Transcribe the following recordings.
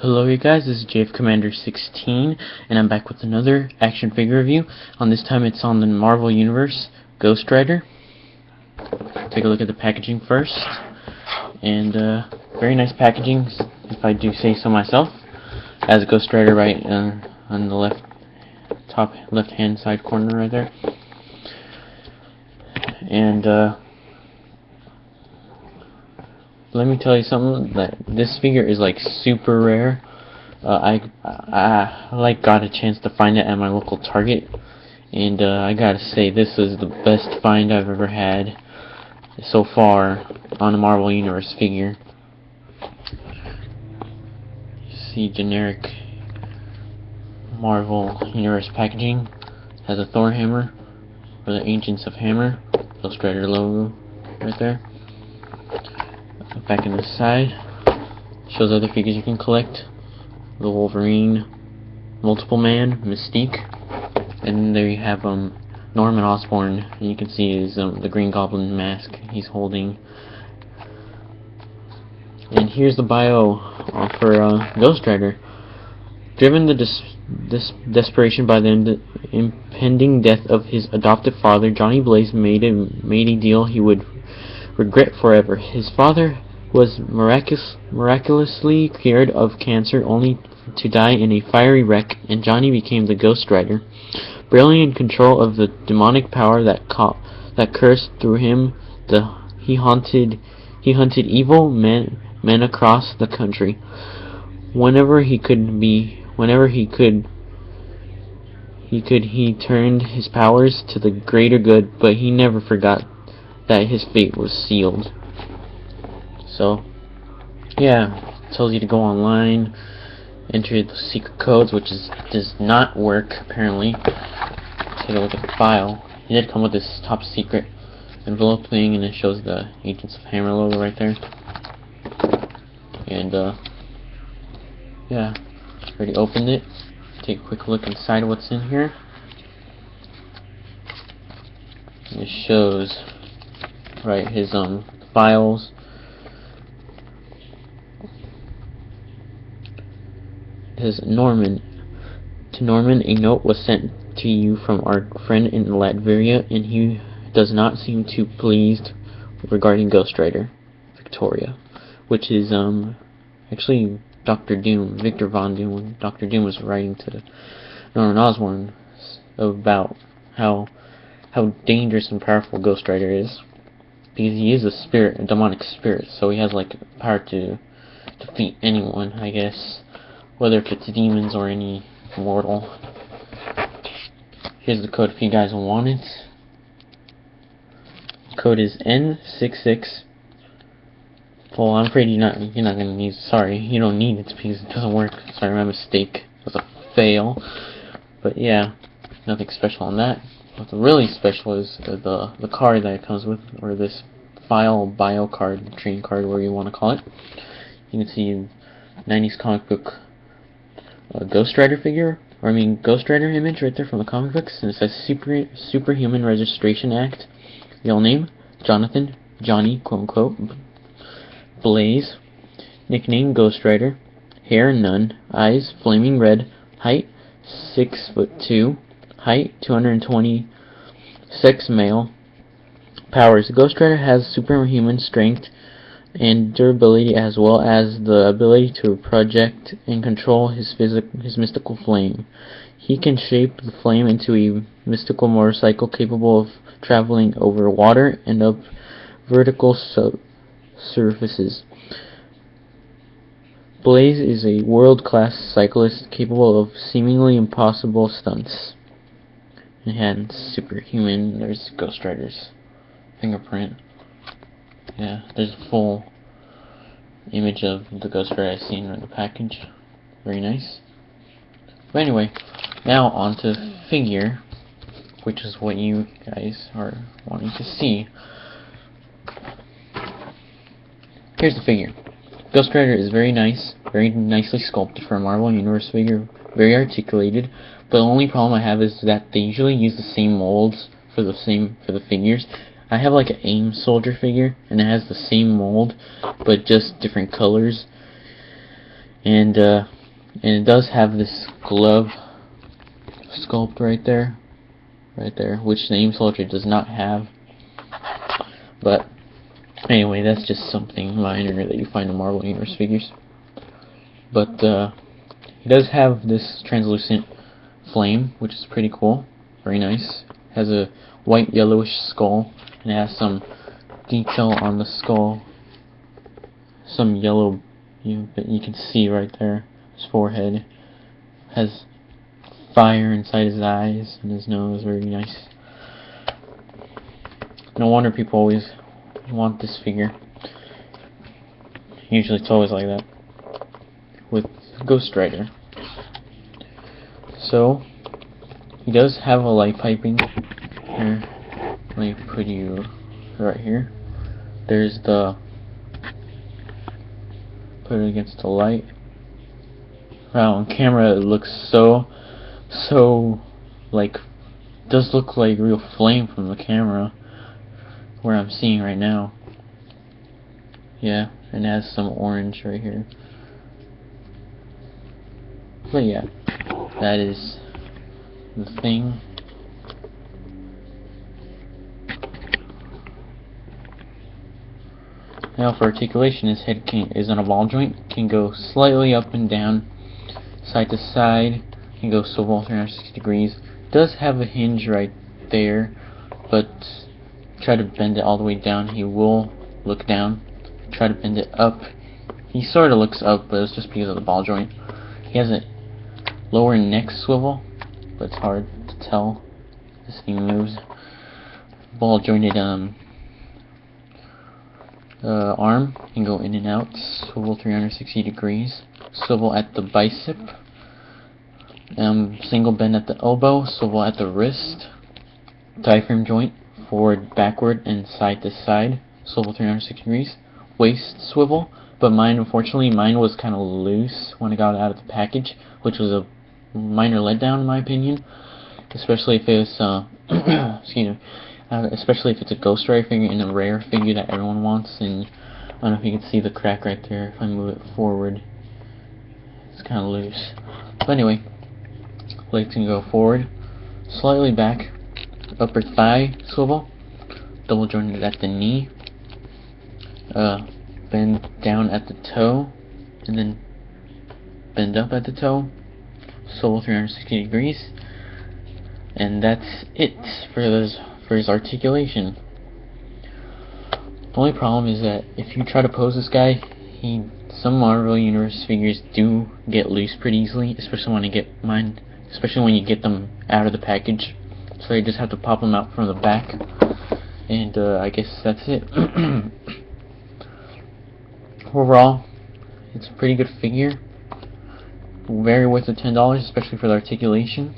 Hello you guys, this is JF Commander 16 and I'm back with another action figure review. On this time it's on the Marvel Universe Ghost Rider. Take a look at the packaging first. And very nice packaging, if I do say so myself. Has Ghost Rider right on the top left hand side corner right there. And let me tell you something, that this figure is like super rare. I got a chance to find it at my local Target, and I gotta say this is the best find I've ever had so far on a Marvel Universe figure. You see generic Marvel Universe packaging. It has a Thor hammer for the Agents of Hammer, Ghost Rider logo right there. Back in the side shows other figures you can collect: the Wolverine, Multiple Man, Mystique, and then there you have Norman Osborn, and you can see his the Green Goblin mask he's holding. And here's the bio for Ghost Rider. Driven to desperation by the impending death of his adoptive father, Johnny Blaze made a deal he would regret forever. His father was miraculously cured of cancer, only to die in a fiery wreck, and Johnny became the Ghost Rider. Barely in control of the demonic power that cursed through him, he hunted evil men across the country. Whenever he turned his powers to the greater good, but he never forgot that his fate was sealed. So, yeah, it tells you to go online, enter the secret codes, which does not work apparently. Take a look at the file. It did come with this top secret envelope thing, and it shows the Agents of Hammer logo right there. And yeah, already opened it. Take a quick look inside what's in here. And it shows his files. It says, to Norman, a note was sent to you from our friend in Latveria, and he does not seem too pleased regarding Ghost Rider Victoria, which is actually Dr. Doom, Victor Von Doom. Dr. Doom was writing to Norman Osborn about how dangerous and powerful Ghost Rider is, because he is a demonic spirit, so he has like power to defeat anyone, I guess, whether if it's demons or any mortal. Here's the code if you guys want it. The code is N66. Well, I'm afraid you're not gonna need. Sorry, you don't need it because it doesn't work. Sorry, my mistake. It was a fail. But yeah, nothing special on that. What's really special is the card that it comes with, or this bio card, trading card, whatever you want to call it. You can see 90s comic book Ghost Rider figure, Ghost Rider image right there from the comic books, and it says Superhuman Registration Act. Real name: Jonathan, Johnny, quote unquote, Blaze. Nickname: Ghost Rider. Hair: none. Eyes: flaming red. Height: 6'2". Height: 220. Sex: male. Powers: Ghost Rider has superhuman strength and durability, as well as the ability to project and control his mystical flame. He can shape the flame into a mystical motorcycle capable of traveling over water and up vertical surfaces. Blaze is a world-class cyclist capable of seemingly impossible stunts. And superhuman. There's Ghost Rider's fingerprint. Yeah, there's a full image of the Ghost Rider I've seen in the package. Very nice. But anyway, now on to figure, which is what you guys are wanting to see. Here's the figure. Ghost Rider is very nice, very nicely sculpted for a Marvel Universe figure, very articulated. But the only problem I have is that they usually use the same molds for the figures. I have like an AIM soldier figure, and it has the same mold, but just different colors. And it does have this glove sculpt right there, which the Aim Soldier does not have. But anyway, that's just something minor that you find in Marvel Universe figures. But he does have this translucent flame, which is pretty cool, very nice. Has a white yellowish skull, and it has some detail on the skull, some yellow. You can see right there his forehead has fire inside his eyes and his nose, very nice. No wonder people always want this figure. Usually it's always like that with Ghost Rider. So he does have a light piping here. Let me put you right here. There's the, put it against the light. Wow, on camera it looks so like, does look like real flame from the camera where I'm seeing right now. Yeah, and it has some orange right here. But yeah, that is the thing. Now for articulation, his head is on a ball joint, can go slightly up and down, side to side, can go swivel 360 degrees. Does have a hinge right there, but try to bend it all the way down, he will look down. Try to bend it up, he sort of looks up, but it's just because of the ball joint. He has a lower neck swivel, but it's hard to tell. This thing moves. Ball jointed arm can go in and out, swivel 360 degrees, swivel at the bicep, single bend at the elbow, swivel at the wrist, diaphragm joint, forward, backward, and side to side, swivel 360 degrees, waist swivel, but unfortunately mine was kind of loose when I got it out of the package, which was a minor letdown in my opinion, especially if it's excuse me, especially if it's a Ghost Rider figure and a rare figure that everyone wants. And I don't know if you can see the crack right there. If I move it forward, it's kind of loose. But anyway, legs can go forward, slightly back, upper thigh swivel, double jointed at the knee, bend down at the toe, and then bend up at the toe, swivel 360 degrees, and that's it for his articulation. The only problem is that if you try to pose this guy, some Marvel Universe figures do get loose pretty easily, especially when you get them out of the package. So you just have to pop them out from the back, and I guess that's it. Overall, it's a pretty good figure. Very worth the $10, especially for the articulation.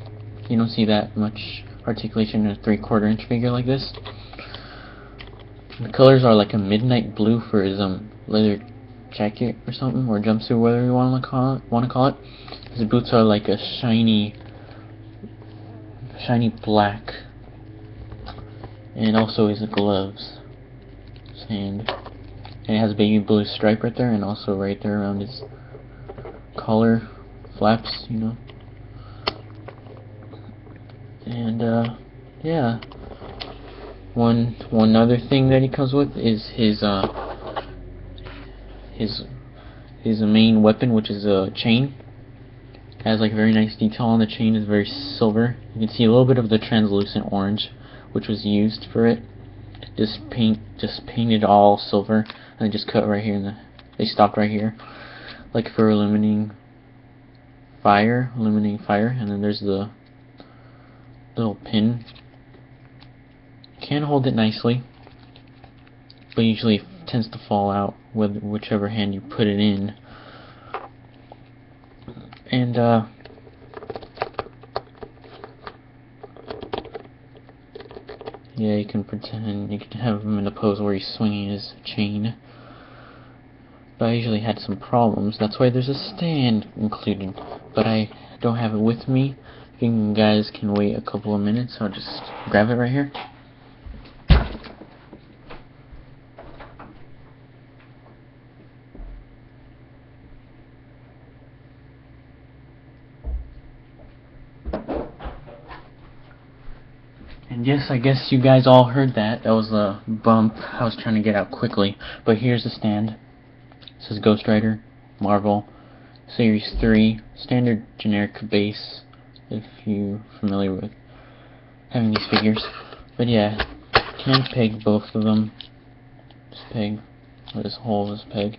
You don't see that much articulation in a 3/4 inch figure like this. The colors are like a midnight blue for his leather jacket or something, or jumpsuit, whatever you want to call it. His boots are like a shiny black, and also his gloves, and it has a baby blue stripe right there, and also right there around his collar flaps, you know. And yeah, one other thing that he comes with is his main weapon, which is a chain. It has like very nice detail on the chain. It's very silver. You can see a little bit of the translucent orange, which was used for it. Just painted all silver, and just cut right here, and they stopped right here, like for illuminating fire. And then there's the little pin. Can hold it nicely, but usually it tends to fall out with whichever hand you put it in. And yeah, you can have him in a pose where he's swinging his chain. But I usually had some problems. That's why there's a stand included. But I don't have it with me. If you guys can wait a couple of minutes, I'll just grab it right here. And yes, I guess you guys all heard that. That was a bump I was trying to get out quickly. But here's the stand. It says Ghost Rider, Marvel, Series 3, standard generic base, if you're familiar with having these figures. But yeah, can peg both of them. This peg, or this hole, this peg.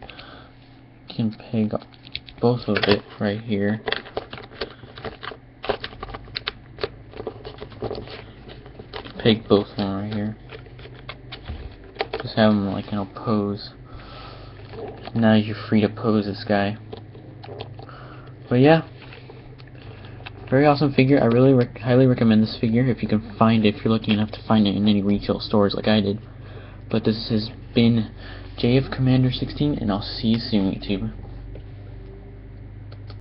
Can peg both of it right here. Peg both of them right here. Just have them like in a pose. Now you're free to pose this guy. But yeah, very awesome figure. I really highly recommend this figure if you can find it, if you're lucky enough to find it in any retail stores like I did. But this has been JF Commander 16, and I'll see you soon, YouTube.